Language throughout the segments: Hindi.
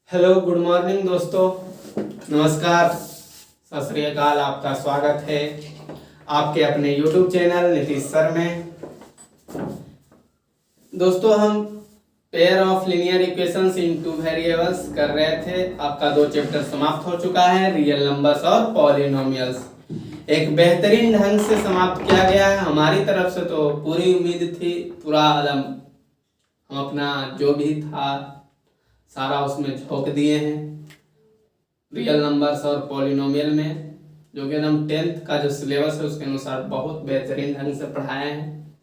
हेलो गुड मॉर्निंग दोस्तों, नमस्कार, सत श्री अकाल। आपका स्वागत है आपके अपने यूट्यूब चैनल नीतीश सर में। दोस्तों हम pair of linear equations in two variables कर रहे थे। आपका 2 चैप्टर समाप्त हो चुका है, रियल नंबर्स और पॉलिनोमियल्स। एक बेहतरीन ढंग से समाप्त किया गया है। हमारी तरफ से तो पूरी उम्मीद थी, पूरा हम अपना जो भी था सारा उसमें झोंक दिए हैं रियल नंबर्स और पॉलिनोमियल में, जो कि हम 10th का जो सिलेबस है उसके अनुसार बहुत बेहतरीन ढंग से पढ़ाए हैं।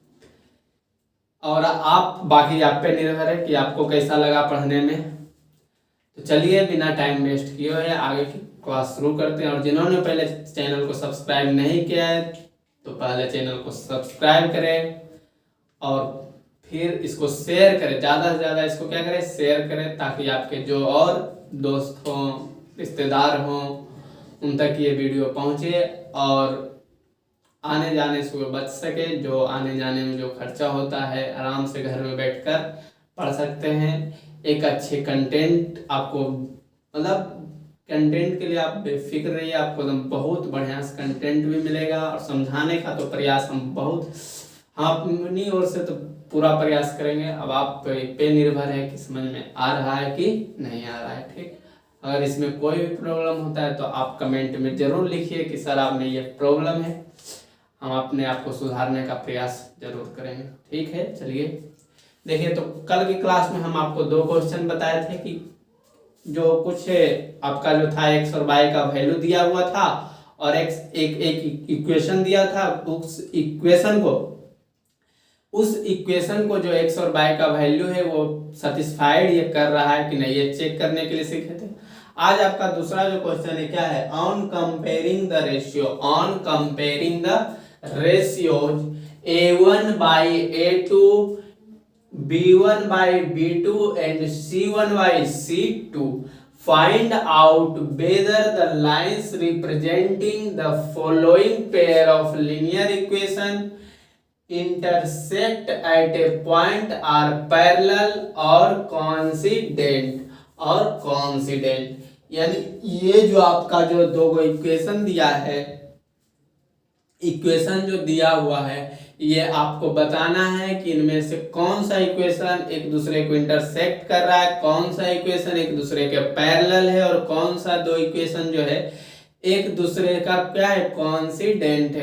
और आप बाकी आप पे निर्भर है कि आपको कैसा लगा पढ़ने में। तो चलिए बिना टाइम वेस्ट किए हुए आगे की क्लास शुरू करते हैं। और जिन्होंने पहले चैनल को सब्सक्राइब नहीं किया है तो पहले चैनल को सब्सक्राइब करें और फिर इसको शेयर करें, ज़्यादा से ज़्यादा इसको क्या करें, शेयर करें, ताकि आपके जो और दोस्त हों, रिश्तेदार हों, उन तक ये वीडियो पहुँचे और आने जाने से बच सके। जो आने जाने में जो खर्चा होता है आराम से घर में बैठकर पढ़ सकते हैं। एक अच्छे कंटेंट आपको मतलब कंटेंट के लिए आप बेफिक्र रहिए, आपको एकदम बहुत बढ़िया कंटेंट भी मिलेगा। और समझाने का तो प्रयास हम बहुत अपनी ओर से तो पूरा प्रयास करेंगे। अब आप पे निर्भर है कि समझ में आ रहा है कि नहीं आ रहा है। ठीक, अगर इसमें कोई भी प्रॉब्लम होता है तो आप कमेंट में जरूर लिखिए कि सर आप में ये प्रॉब्लम है, हम अपने आप को सुधारने का प्रयास जरूर करेंगे। ठीक है, चलिए देखिए। तो कल की क्लास में हम आपको 2 क्वेश्चन बताए थे कि जो कुछ आपका जो था एक्स और वाई का वैल्यू दिया हुआ था और एक इक्वेशन दिया था। उस इक्वेशन को जो एक्स और वाई का वैल्यू है वो सेटिस्फाइड ये कर रहा है कि नहीं, ये चेक करने के लिए सीखे थे। आज आपका दूसरा जो क्वेश्चन है क्या है, on comparing the ratios A1 by A2, B1 by B2 and C1 by C2, find out whether the lines representing the following pair of linear equation intersect at a point are parallel or coincident। यानी ये जो आपका जो 2 इक्वेशन दिया है, इक्वेशन जो दिया हुआ है, ये आपको बताना है कि इनमें से कौन सा इक्वेशन एक दूसरे को इंटरसेक्ट कर रहा है, कौन सा इक्वेशन एक दूसरे के पैरेलल है और कौन सा 2 इक्वेशन जो है एक दूसरे का क्या है, कॉन्सिडेंट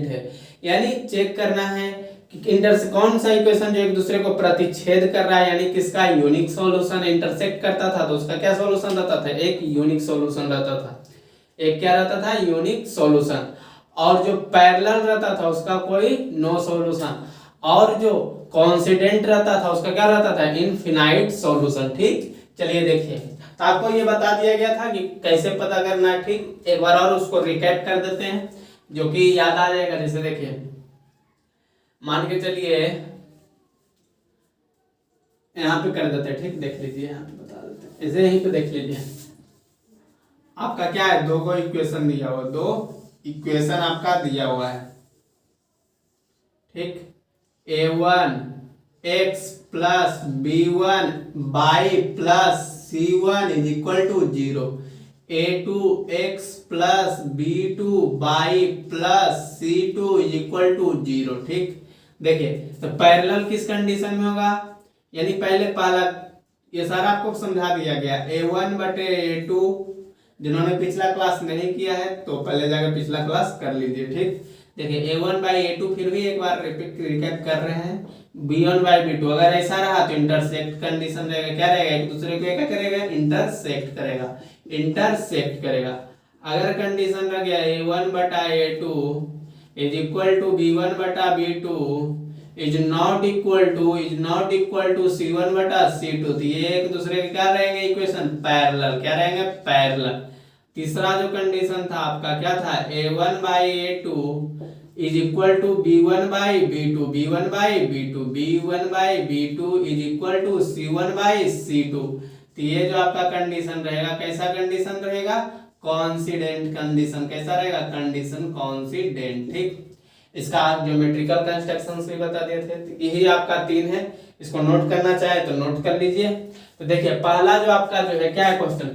है। यानी चेक करना है कि कौन सा इक्वेशन जो एक दूसरे को प्रतिच्छेद कर रहा है, यानी किसका यूनिक सॉल्यूशन इंटरसेक्ट करता था तो उसका क्या सॉल्यूशन रहता था, एक यूनिक सॉल्यूशन रहता था। एक क्या रहता था, यूनिक सॉल्यूशन। और जो पैरेलल रहता था उसका कोई नो सॉल्यूशन। और जो कॉन्सिडेंट रहता था उसका क्या रहता था, इनफिनाइट सॉल्यूशन। ठीक, चलिए देखिए। तो आपको ये बता दिया गया था कि कैसे पता करना है। ठीक, एक बार और उसको रिकैप कर देते हैं जो कि याद आ जाएगा। जैसे देखिए, मान के चलिए यहाँ पे कर देते हैं। ठीक, देख लीजिए, यहाँ पे बता देते हैं, ऐसे यहीं पे देख लीजिए। आपका क्या है, 2 इक्वेशन दिया हुआ, 2 इक्वेशन आपका दिया हुआ है। ठीक, A1 x plus B1 y plus C1 is equal to 0, A2 x plus B2 y plus C2 is equal to 0। ठीक, देखिए तो पैरेलल किस कंडीशन में होगा, यानी पहला ये सारा आपको समझा दिया गया। A1 बटे A2, जिन्होंने पिछला क्लास नहीं किया है तो पहले जाकर पिछला क्लास कर लीजिए। ठीक, देखिए A1 by A2 फिर भी एक बार रिकैप कर रहे हैं। B1 by B2 अगर ऐसा रहा तो इंटरसेक्ट कंडीशन रहेगा, क्या रहेगा, एक दूसरे को क्या करेगा, इंटरसेक्ट करेगा। अगर कंडीशन रह गया A1 बटा A2 is equal to B1 बटा B2 is not equal to C1 बटा C2, तो ये एक दूसरे के क्या रहेंगे, इक्वेशन पैरेलल। क्या रहेंगे, पैरेलल। तीसरा जो कंडीशन था आपका क्या था, A1 by A2 is equal to B1 by B2 is equal to C1 by C2। तो ये जो आपका कंडीशन रहेगा, कैसा कंडीशन रहेगा, कॉन्सिडेंट कंडीशन। कैसा रहेगा, कंडीशन कॉन्सिडेंट। ठीक, इसका ज्योमेट्रिकल कंस्ट्रक्शंस भी बता दिए थे। यही आपका 3 है, इसको नोट करना चाहे तो नोट कर लीजिए। तो देखिए पहला जो आपका जो है क्या है क्वेश्चन,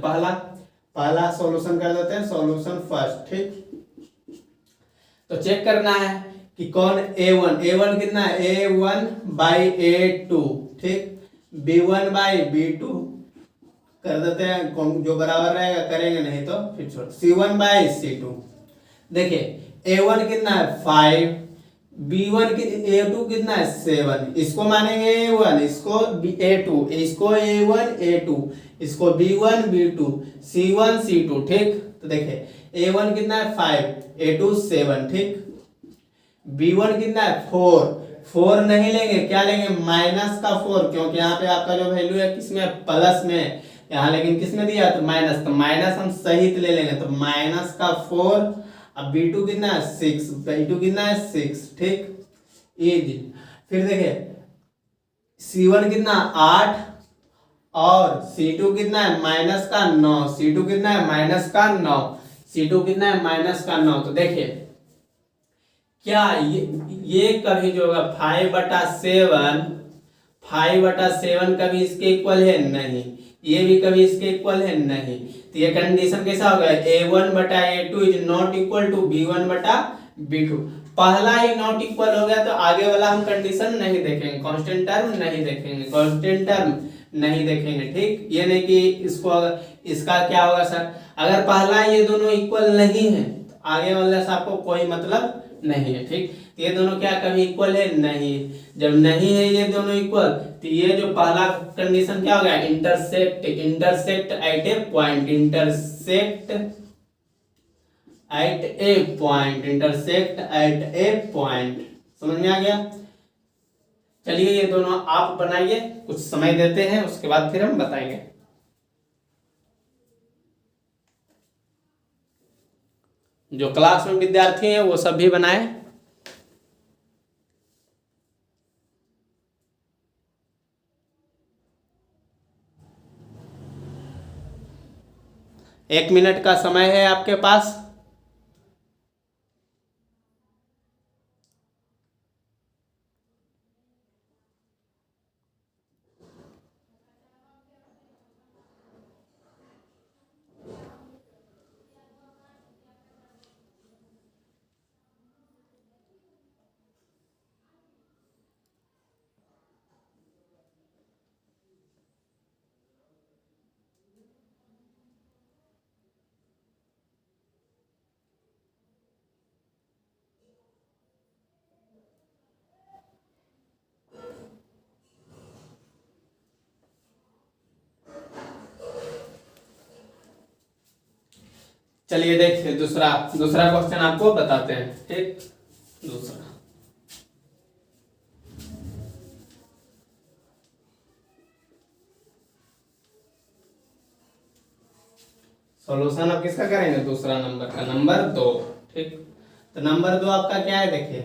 पहला सॉल्यूशन कर देते हैं, सॉल्यूशन फर्स्ट, ठीक। तो चेक करना है कि कौन A1 कितना है, A1 बाई A2, ठीक। B1 बाई B2 कर देते हैं, जो बराबर रहेगा करेंगे, नहीं तो फिर छोड़। C1 बाई C2, देखिए A1 कितना है 5, B1 की A2 कितना है 7, इसको मानेंगे A1, इसको A2, इसको A1 A2, इसको B1 B2, C1 C2, ठीक। तो देखिए A1 कितना है 5, A2 7, ठीक। B1 कितना है 4 नहीं लेंगे, क्या लेंगे माइनस का 4, क्योंकि यहाँ पे आपका जो वैल्यू है किसमें, प्लस में, यहाँ लेकिन किसमें दिया तो माइनस, तो माइनस हम सहित ले लेंगे, तो माइनस का 4। अब B2 कितना है 6, B2 कितना है 6, ठीक, इजी। फिर देखिए C1 कितना 8 और C2 कितना है माइनस का 9, C2 कितना है माइनस का 9, C2 कितना है माइनस का 9। तो देखिए क्या ये कभी जो होगा 5/7 कभी इसके इक्वल है नहीं, ये भी कभी इसके इक्वल है नहीं। तो ये कंडीशन कैसा होगा, A1/A2 is not equal to B1/B2। पहला ही नॉट इक्वल हो गया तो आगे वाला हम कंडीशन नहीं देखेंगे, कांस्टेंट टर्म नहीं देखेंगे, ठीक। ये नहीं कि इसका क्या होगा सर, अगर पहला ये दोनों इक्वल नहीं है तो आगे वाले से आपको कोई मतलब नहीं है, ठीक। ये दोनों क्या कभी इक्वल है नहीं, जब नहीं है ये दोनों इक्वल, तो ये जो पहला कंडीशन क्या हो गया, intersect at A point, intersect at A point, समझ में आ गया। चलिए ये दोनों आप बनाइए, कुछ समय देते हैं, उसके बाद फिर हम बताएंगे। जो क्लास में विद्यार्थी हैं वो सब भी बनाए। एक मिनट का समय है आपके पास। चलिए देखिए दूसरा क्वेश्चन आपको बताते हैं, ठीक। दूसरा सॉल्यूशन अब किसका करेंगे, दूसरा नंबर का, नंबर 2, ठीक। तो नंबर 2 आपका क्या है, देखिए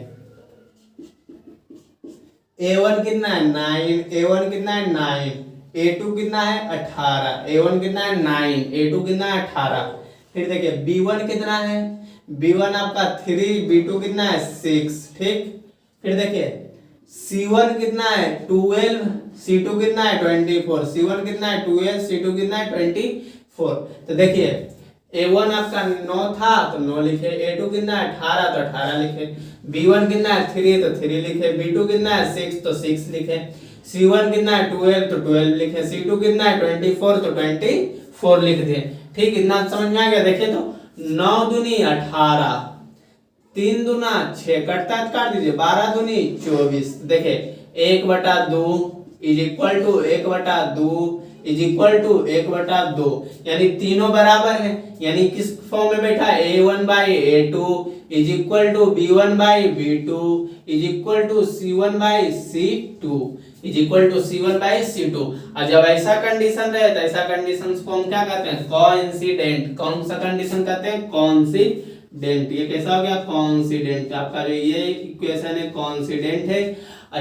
A1 कितना है 9, A1 कितना है 9, A2 कितना है 18, A1 कितना है 9, A2 कितना है 18। फिर देखिए B1 कितना है, B1 आपका 3, B2 कितना है 6, ठीक। फिर देखिए C1 कितना है 12, C2 कितना है 24, C1 कितना है 12, C2 कितना है 24। तो देखिए A1 आपका 9 था तो 9 लिखे, A2 कितना है 18 तो 18 लिखे, B1 कितना है 3 तो 3 लिखे, B2 कितना है 6 तो 6 लिखे, C1 कितना है 12 तो 12 लिखे, C2 कितना है 24 तो 24 लिख दिए, ठीक। इतना समझ में आ गया। देखिए तो 9 दूनी 18, 3 दूना 6, कटता है काट दीजिए, 12 दूनी 24। देखिए 1/2 is equal to 1/2 is equal to 1/2, यानी तीनों बराबर है, यानी किस फॉर्म में बैठा है, A1/A2 is equal to B1/B2 is equal to C1/C2 is equal to C1/C2। और जब ऐसा कंडीशन रहे तो ऐसा कंडीशन को हम क्या कहते हैं, कोइंसिडेंट। कौन सा कंडीशन कहते हैं, कोइंसिडेंट। ये कैसा हो गया, कोइंसिडेंट। आपका जो ये इक्वेशन है कोइंसिडेंट है,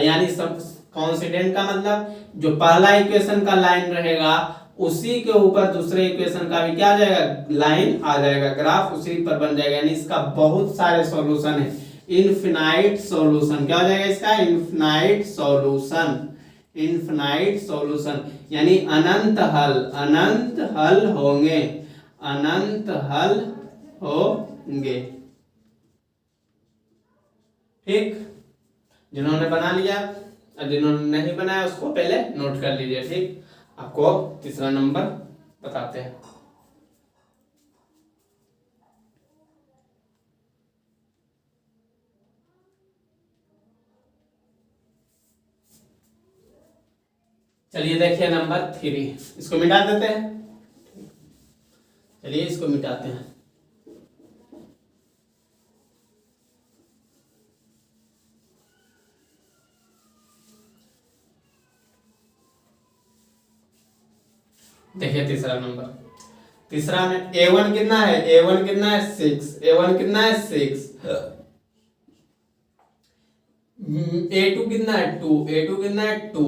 यानी सब कोइंसिडेंट का मतलब जो पहला इक्वेशन का लाइन रहेगा उसी के ऊपर दूसरे इक्वेशन का भी क्या आ जाएगा, लाइन आ जाएगा, ग्राफ उसी पर बन जाएगा। यानी इसका बहुत सारे सॉल्यूशन है, इनफिनाइट सॉल्यूशन। क्या हो जाएगा इसका, इनफिनाइट सॉल्यूशन। इनफिनाइट सॉल्यूशन यानी अनंत हल होंगे, अनंत हल होंगे। ठीक, जिन्होंने बना लिया और जिन्होंने नहीं बनाया उसको पहले नोट कर लीजिए। ठीक, आपको तीसरा नंबर बताते हैं। चलिए देखिए नंबर 3, इसको मिटा देते हैं। चलिए इसको मिटाते हैं। देखिए तीसरा नंबर, तीसरा में A1 कितना है, A1 कितना है 6, A1 कितना है 6, A2 कितना है 2, A2 कितना है 2।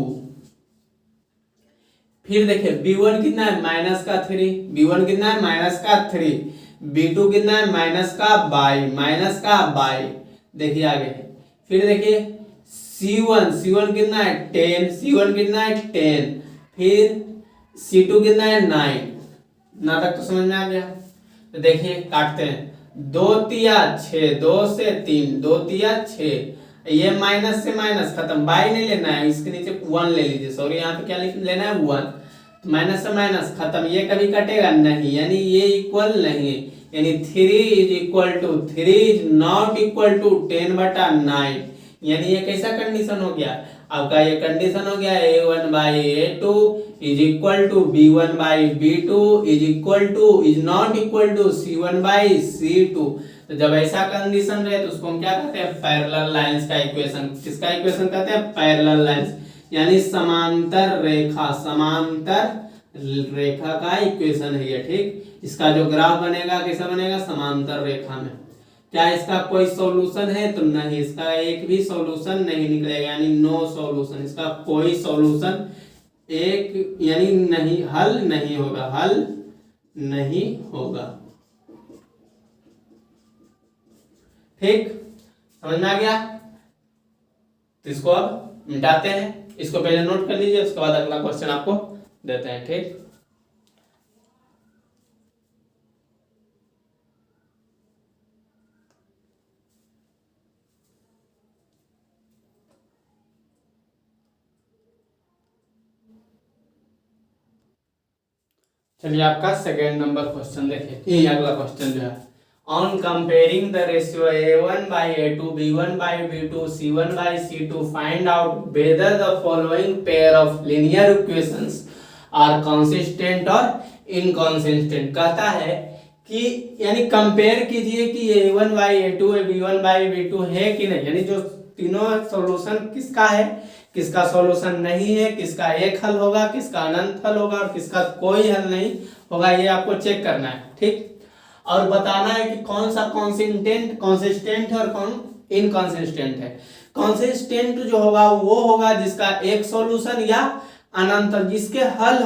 फिर देखिए B1 कितना है माइनस का 3, B1 कितना है माइनस का 3, B2 कितना है माइनस का बाई। देखिए आगे, फिर देखिए C1 कितना है 10, C1 कितना है 10, फिर C2 कितना है 9। ना तक तो समझ में आ गया। तो देखिए काटते हैं, 2 तिया 6, 2 से 3, 2 तिया 6, ये माइनस से माइनस खत्म, बाई नहीं लेना है, इसके नीचे 1 ले लीजिए, सॉरी यहाँ पे क्या लेना है 1, तो माइनस से माइनस खत्म, ये कभी कटेगा नहीं, यानी ये इक्वल नहीं है, यानी 3 is equal to 3 is not equal to 10/9, यानी ये कैसा कंडीशन हो गया आपका, ये कंडीशन हो गया A1/A2 is equal to B1/B2 is not equal to C1/C2। तो जब ऐसा कंडीशन रहे तो उसको हम क्या कहते हैं, पैरेलल लाइंस का इक्वेशन। किसका इक्वेशन कहते हैं, पैरेलल लाइंस, यानी समांतर रेखा का इक्वेशन है ये। ठीक, इसका जो ग्राफ बनेगा कैसा बनेगा, समांतर रेखा में। क्या इसका कोई सॉल्यूशन है, तो नहीं, इसका एक भी सॉल्यूशन नहीं निकलेगा, यानी नो सॉल्यूशन, इसका कोई सॉल्यूशन एक यानी नहीं, हल नहीं होगा। ठीक, समझ में आ गया। तो इसको अब मिटाते हैं, इसको पहले नोट कर लीजिए, उसके बाद अगला क्वेश्चन आपको देते हैं। ठीक, चलिए आपका सेकेंड नंबर क्वेश्चन देखिए। ये अगला क्वेश्चन जो है, on comparing the ratio A1/A2 B1/B2 C1/C2 find out whether the following pair of linear equations are consistent और इनकंसिस्टेंट। कहता है कि यानी कंपेयर कीजिए कि A1/A2 B1/B2 है कि नहीं, यानी जो तीनों सॉल्यूशन किसका है, किसका सॉल्यूशन नहीं है, किसका एक हल होगा, किसका अनंत हल होगा और किसका कोई हल नहीं होगा, ये आपको चेक करना है। ठीक, और बताना है कि कौन सा कंसिस्टेंट और कौन इनकंसिस्टेंट है। कंसिस्टेंट जो होगा वो होगा जिसका एक सॉल्यूशन या अनंत, जिसके हल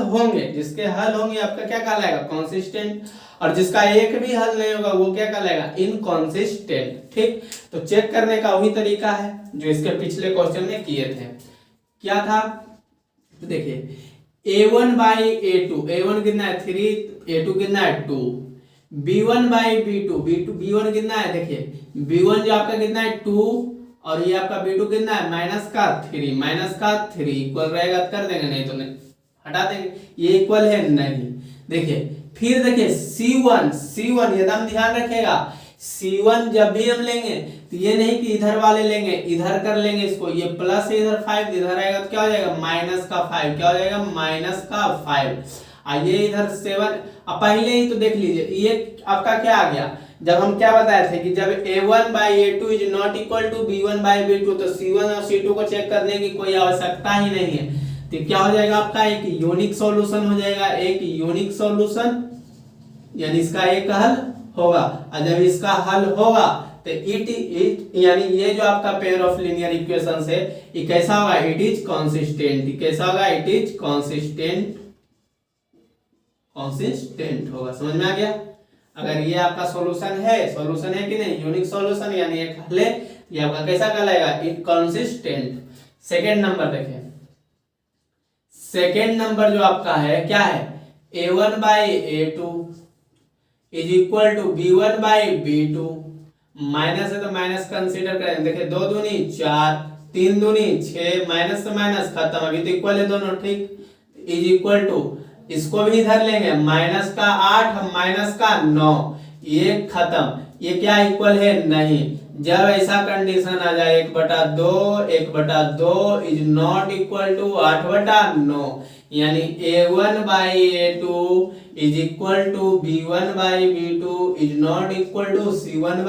होंगे आपका क्या कहलाएगा, कंसिस्टेंट, और जिसका एक भी हल नहीं होगा वो क्या कहलाएगा, इनकंसिस्टेंट। ठीक, तो चेक करने का वही तरीका है जो इसके पिछले क्वेश्चन में किए थे। क्या था, तो देखिए A1/A2, A1 कितना है 3, A2 कितना है 2, B1/B2, B1 कितना है, देखिए B1 जो आपका कितना है 2 और ये आपका B2 कितना है -3 इक्वल रहेगा तो कर देंगे, नहीं तो नहीं हटा देंगे, ये इक्वल है नहीं। देखिए फिर देखिए C1 एकदम ध्यान रखिएगा, C1 जब भी हम लेंगे तो ये नहीं कि इधर वाले लेंगे, इधर कर लेंगे इसको, ये प्लस है इधर 5, इधर आएगा तो क्या हो जाएगा -5, क्या हो जाएगा -5, ये इधर 7। अब पहले ही तो देख लीजिए ये आपका क्या आ गया, जब हम क्या बताए थे कि जब A1/A2 is not equal to B1/B2 तो C1 और C2 को चेक करने की कोई आवश्यकता ही नहीं है, तो क्या हो जाएगा आपका एक यूनिक सॉल्यूशन हो जाएगा, एक यूनिक सॉल्यूशन, यानी इसका एक हल होगा, और जब इसका हल होगा तो इट यानी ये जो आपका पेयर ऑफ लीनियर इक्वेशंस है ये कैसा होगा, इट इज कंसिस्टेंट। कैसा होगा, इट इज कंसिस्टेंट होगा। समझ में आ गया। अगर ये आपका सॉल्यूशन है कि नहीं, यूनिक सॉल्यूशन यानी एक हल है, ये आपका कैसा कहलाएगा, इट कंसिस्टेंट। सेकंड नंबर देखें, सेकेंड नंबर जो आपका है क्या है, a1 by a2 is equal to b1 by b2, minus है तो माइनस कंसीडर करें, देखिए 2 दूनी 4, 3 दूनी 6, माइनस से माइनस खत्म, अभी तो इक्वल है दोनों, ठीक, इज इक्वल टू इसको भी इधर लेंगे, माइनस का 8 माइनस का 9, ये खत्म, ये क्या इक्वल है, नहीं। जब ऐसा कंडीशन आ जाए 1/2 इज नॉट इक्वल टू 8/9, यानी a1 by a2 is equal to b1 by b2 is not equal to c1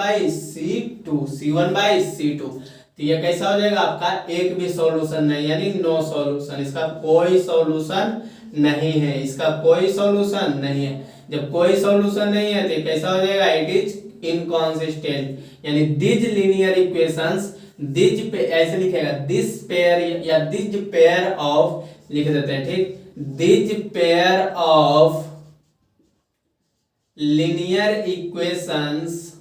by c2। तो ये कैसा हो जाएगा आपका, एक भी सॉल्यूशन नहीं, यानी नो सॉल्यूशन, इसका कोई सॉल्यूशन नहीं है, इसका कोई सॉल्यूशन नहीं है। जब कोई सॉल्यूशन नहीं है तो कैसा हो जाएगा, इट इज इनकॉन्सिस्टेंट, यानी दिस लीनियर इक्वेशंस, दिस पे ऐसे लिखेगा, दिस पेयर या दिस पेयर ऑफ लिख देते हैं, ठीक, this pair of linear equations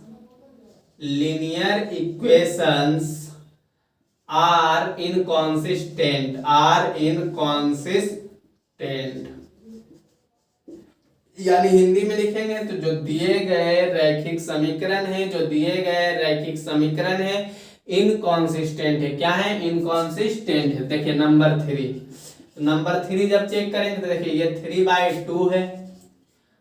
are inconsistent, यानी हिंदी में लिखेंगे तो जो दिए गए रैखिक समीकरण है इनकॉन्सिस्टेंट है, क्या है, इनकॉन्सिस्टेंट है। देखिए नंबर 3 जब चेक करेंगे तो देखिए ये 3/2 है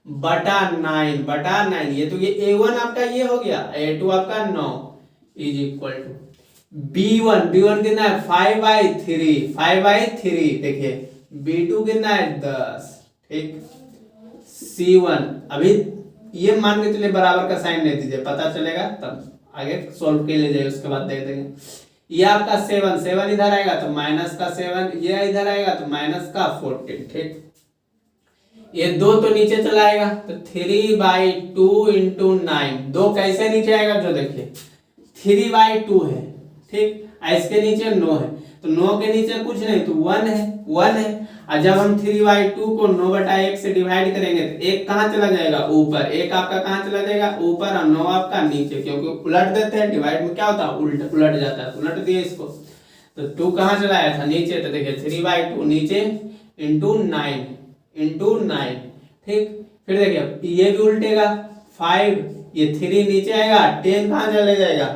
बटा 9, ये तो ये a1 आपका ये हो गया, a2 आपका 9 इज इक्वल टू b1 कितना है 5/3, देखिए b2 कितना है 10, ठीक, c1 अभी ये मान के चलिए बराबर का साइन दे दीजिए, पता चलेगा तब आगे सॉल्व के ले जाइए, उसके बाद देख देंगे। ये आपका 7 इधर आएगा तो माइनस का 7, ये इधर आएगा तो माइनस का 14, ठीक, ये 2 तो नीचे चला आएगा तो 3/2 इंटू 9, 2 कैसे नीचे आएगा, जो देखिए 3/2 है, ठीक, इसके नीचे 9 है तो 9 के नीचे कुछ नहीं तो 1 है, और जब हम 3/2 को 9/1 से डिवाइड करेंगे तो 1 कहाँ चला जाएगा, ऊपर, 1 आपका कहाँ चला जाएगा, ऊपर, और 9 आपका नीचे, क्योंकि उलट देते हैं, डिवाइड में क्या होता है, उलट जाता है, उलट दिए इसको, तो 2 कहाँ चला आया था, नीचे, तो देखिए 3/2 नीचे इंटू 9, ठीक, फिर देखिए ये भी उल्टेगा, 5, ये 3 नीचे आएगा, 10 कहाँ चले जाएगा,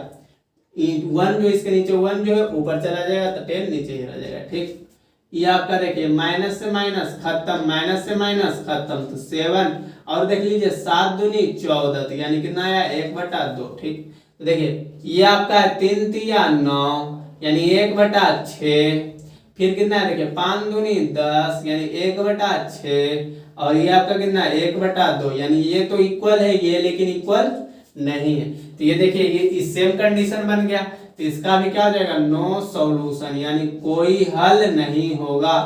1 जो इसके नीचे 1 जो है ऊपर चला जाएगा तो 10 नीचे ही रह जाएगा, ठीक। ये आपका देखिए माइनस से माइनस खत्म, तो 7, और देख लीजिए 7 दूनी 14, तो यानी कितना आया 1/2, ठीक। तो देखिए ये आपका है 3 तिया 9, यानी 1/6, फिर कितना है देखिए 5 दूनी 10, यानी 1/6, और ये आपका कितना है 1/2, यानी ये तो इक्वल है ये, लेकिन इक्वल नहीं है, तो ये देखिए ये सेम कंडीशन बन गया, तो इसका भी क्या हो जाएगा, नो सॉल्यूशन, यानी कोई हल नहीं होगा,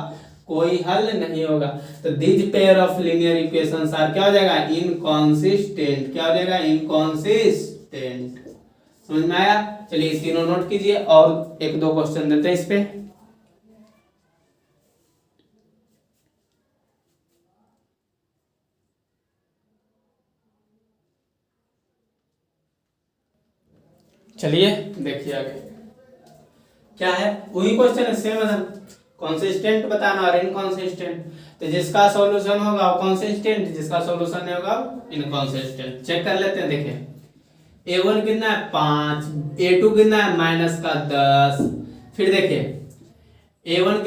तो this pair of linear equations are क्या हो जाएगा, इनकॉन्सिस्टेंट, क्या हो जाएगा, इनकॉन्सिस्टेंट। समझ में आया, चलिए तीनों नोट कीजिए और 1-2 क्वेश्चन देते हैं इस पे। चलिए देखिए आगे क्या है, वही क्वेश्चन है, सेम है, कंसिस्टेंट बताना और इनकंसिस्टेंट, तो जिसका सॉल्यूशन होगा वो कंसिस्टेंट, जिसका सॉल्यूशन नहीं होगा इनकंसिस्टेंट। चेक कर लेते हैं, देखिए a1 कितना है 5, a2 कितना है -10, फिर देखिए b1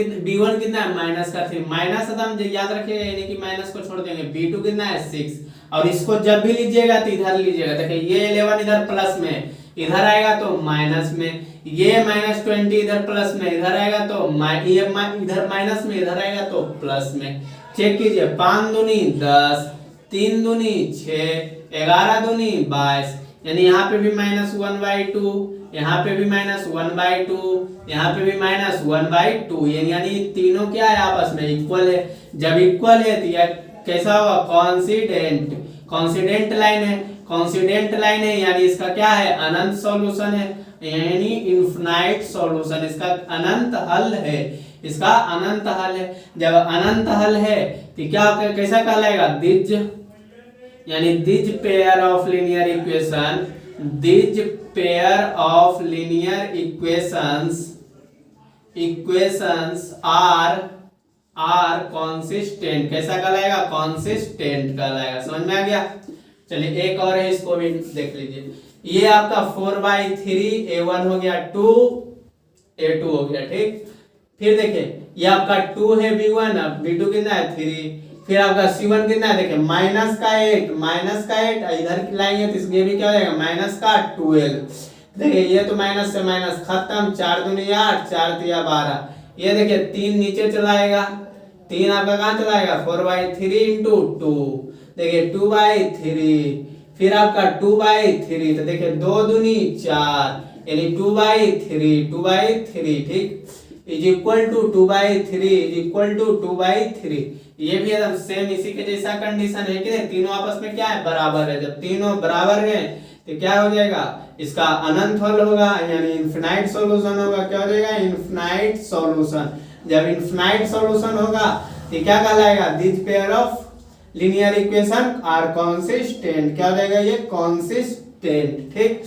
कितना है -3, माइनस था हम याद रखिएगा, यानी कि माइनस को छोड़ देंगे, b2 कितना है 6, और इसको जब भी लीजिएगा तो इधर लीजिएगा, देखिए ये 11 इधर प्लस में, इधर आएगा तो माइनस में, ये -20 इधर प्लस में, इधर आएगा तो ये इधर माइनस में, इधर आएगा तो प्लस में। चेक कीजिए 5 दूनी 10, 3 दूनी 6, 11 दूनी 22, यानी यहाँ पे भी -1/2, यहाँ पे भी -1/2, यहाँ पे भी -1/2, यानी तीनों क्या है आपस में इक्वल है। जब इक्वल है तो यह कैसा होगा, कॉन्सिडेंट लाइन है, यानी इसका क्या है, अनंत सॉल्यूशन है, यानी इनफिनाइट सॉल्यूशन, इसका अनंत हल है, जब अनंत हल है तो क्या कैसा कहलाएगा, दिज, यानी these pair of linear equations are are consistent, कैसा कहलाएगा? कॉन्सिस्टेंट कहलाएगा। समझ में आ गया? चलिए एक और है, इसको भी देख लीजिए। ये आपका 4/3 A1 हो गया 2, A2 हो गया, ठीक। फिर देखिए ये आपका 2 है B1, अब B2 कितना है 3, फिर आपका C1 कितना है देखिए माइनस का 8 इधर लाएंगे तो ये भी क्या हो जाएगा माइनस का 12। देखिए ये तो माइनस से माइनस खत्म, 4 दूनी 8, 4 तिया 12। ये देखिए 3 नीचे चलाएगा, 3 आपका कहाँ चलाएगा 4/3 इंटू 2, देखिए 2/3, फिर आपका 2/3, तो देखिए 2 दूनी 4 यानी 2/3, ठीक, is equal to 2/3 is equal to 2/3। ये भी एकदम सेम इसी के जैसा कंडीशन है कि तीनों आपस में क्या है बराबर है। जब तीनों बराबर है तो क्या हो जाएगा, इसका अनंत हल होगा यानी इनफिनाइट सॉल्यूशन होगा। क्या हो जाएगा? Infinite solution. जब इनफिनाइट सॉल्यूशन होगा तो क्या कहलाएगा? This pair of linear equation are consistent. क्या हो जाएगा? ये कॉन्सिस्टेंट, ठीक।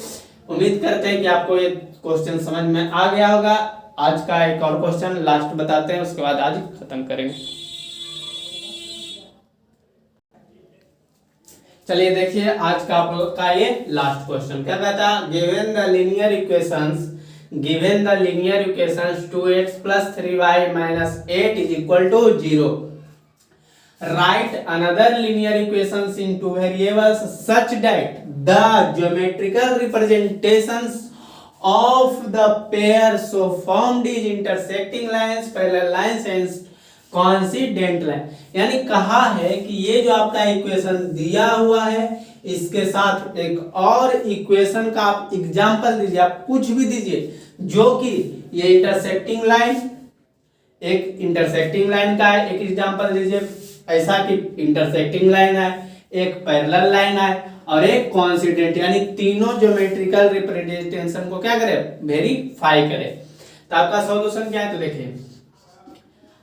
उम्मीद करते हैं कि आपको ये क्वेश्चन समझ में आ गया होगा। आज का एक और क्वेश्चन लास्ट बताते हैं, उसके बाद आज खत्म करेंगे। चलिए देखिए आज का आप लोग का ये लास्ट क्वेश्चन क्या कहता है, given the linear equations 2x plus 3y minus 8 is equal to 0. Write another linear equations in two variables such that the geometrical representations of the pair so formed is intersecting lines, parallel lines and coincident line. यानी कहा है कि ये जो आपका इक्वेशन दिया हुआ है इसके साथ एक और इक्वेशन का आप एग्जांपल दीजिए, आप कुछ भी दीजिए जो कि ये इंटरसेक्टिंग लाइन, एक इंटरसेक्टिंग लाइन का है, एक एग्जांपल दीजिए ऐसा कि इंटरसेक्टिंग लाइन है, एक पैरेलल लाइन है और एक कॉन्सिडेंट, यानी तीनों ज्योमेट्रिकल रिप्रेजेंटेशन को क्या करे वेरीफाई करे। तो आपका सॉल्यूशन क्या है, तो देखिए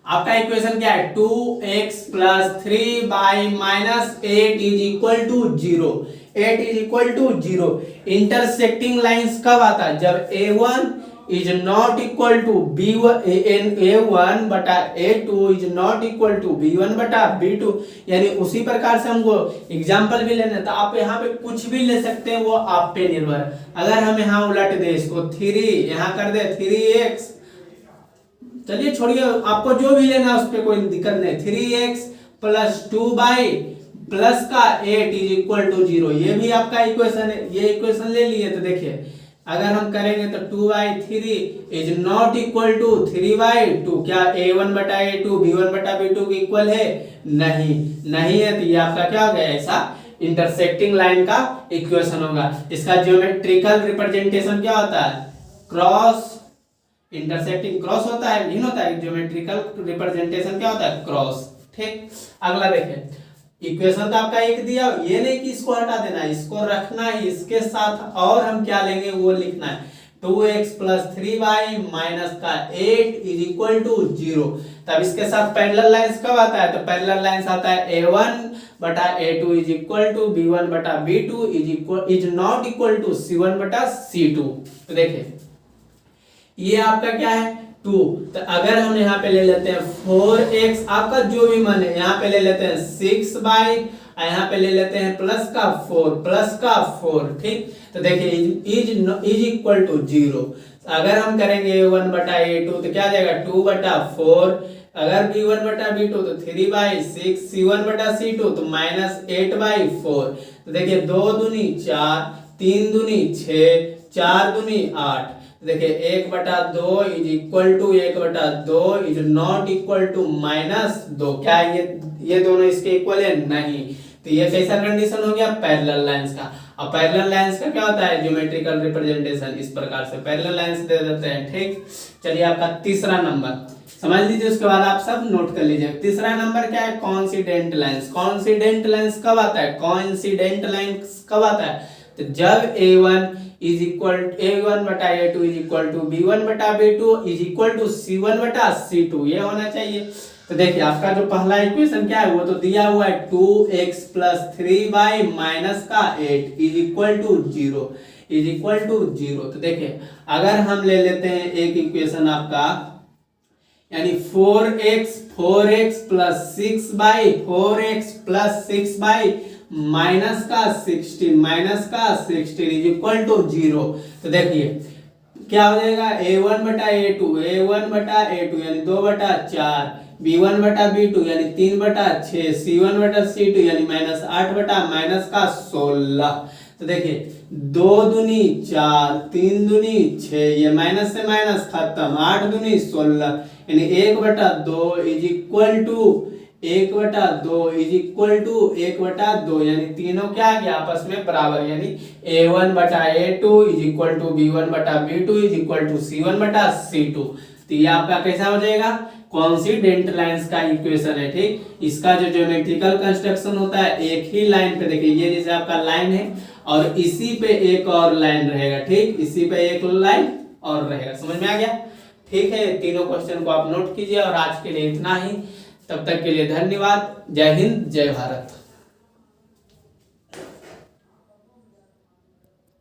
आपका इक्वेशन क्या है 2x plus 3y minus 8 is equal to 0। 8 is equal to 0। Intersecting lines कब आता है? जब a1 is not equal to b1 a1 बटा a2 is not equal to b1 बटा b2। यानी उसी प्रकार से हमको एग्जांपल भी लेना है, तो आप यहाँ पे कुछ भी ले सकते हैं, वो आप पे निर्भर है। अगर हम यहाँ उलट दे इसको 3 यहाँ कर दे 3x, चलिए छोड़िए आपको जो भी लेना उस पर कोई दिक्कत नहीं, 3x plus 2y प्लस का 8 इज इक्वल टू 0, ये भी आपका इक्वेशन है। ये इक्वेशन ले लिए तो देखिए अगर हम करेंगे तो 2y3 is not equal to 3y2, क्या a1 बटा a2 b1 बटा b2 के इक्वल है? नहीं है, तो ये आपका क्या हो गया ऐसा इंटरसेक्टिंग लाइन का इक्वेशन होगा। इसका ज्योमेट्रिकल रिप्रेजेंटेशन क्या होता है? क्रॉस, इंटरसेक्टिंग क्रॉस होता है, नहीं होता है। ज्योमेट्रिकल रिप्रेजेंटेशन क्या होता है? क्रॉस, ठीक। अगला देखें, इक्वेशन तो आपका एक दिया, ये नहीं कि इसको हटा देना, इसको रखना है, इसके साथ और हम क्या लेंगे वो लिखना है 2x plus 3y माइनस का 8 इज इक्वल टू 0। तब इसके साथ पैरेलल लाइंस कब आता है? तो पैरेलल लाइंस आता है a1 बटा a2 is equal to b1 बटा b2 is not equal to c1 बटा c2। तो देखिए ये आपका क्या है 2, तो अगर हम यहाँ पे ले लेते हैं 4x, आपका जो भी मन है, यहाँ पे ले लेते हैं 6y, यहाँ पे ले लेते हैं प्लस का 4, ठीक। तो देखिए इज इक्वल टू 0। अगर हम करेंगे a1 बटा a2 तो क्या आ जाएगा 2 बटा 4, अगर b1 बटा b2 तो 3/6, c1 बटा c2 तो -8/4। तो देखिए 2 दूनी 4, 3 दूनी 6, 4 दूनी 8। देखिए 1/2 is equal to 1/2 is not equal to -2। क्या ये दोनों इसके इक्वल है? नहीं। तो ये कैसा कंडीशन हो गया? पैरेलल लाइंस का। अब पैरेलल लाइंस का क्या होता है? ज्योमेट्रिकल रिप्रेजेंटेशन इस प्रकार से पैरेलल लाइंस दे देते हैं, ठीक। चलिए आपका तीसरा नंबर समझ लीजिए, उसके बाद आप सब नोट कर लीजिए। तीसरा नंबर क्या है? Coincident lines. कॉन्सिडेंट लाइंस कब आता है? कॉन्सिडेंट लाइंस कब आता है? तो जब a1 इज इक्वल a1 बटा a2 is equal to b1 बटा b2 is equal to c1 बटा c2, ये होना चाहिए। तो देखिए आपका जो पहला इक्वेशन क्या है वो तो दिया हुआ है 2x plus 3y माइनस का 8 इज इक्वल टू 0। तो देखिए अगर हम ले लेते हैं एक इक्वेशन आपका यानी 4x प्लस 6 बाई माइनस का 16 इज इक्वल टू 0। तो देखिए क्या हो जाएगा, a1 बटा a2 यानी 2/4, b1 बटा b2 यानी 3/6, c1 बटा c2 यानी -8 बटा -16। तो देखिए 2 दूनी 4, 3 दूनी 6, ये माइनस से माइनस खत्म, 8 दूनी 16 यानी 1/2 इज इक्वल टू 1/2 यानी तीनों क्या आ गया आपस में बराबर, यानी a1 बटा a2 is equal to b1 बटा b2 is equal to c1 बटा c2। तो ये आपका कैसा हो जाएगा, कॉन्सिडेंट लाइंस का इक्वेशन है। ठीक, इसका जो ज्योमेट्रिकल कंस्ट्रक्शन होता है एक ही लाइन पे, देखिए ये जैसे आपका लाइन है और इसी पे एक और लाइन रहेगा। ठीक, इसी पे एक लाइन और रहेगा। समझ में आ गया? ठीक है, तीनों क्वेश्चन को आप नोट कीजिए और आज के लिए इतना ही। तब तक के लिए धन्यवाद। जय हिंद, जय भारत।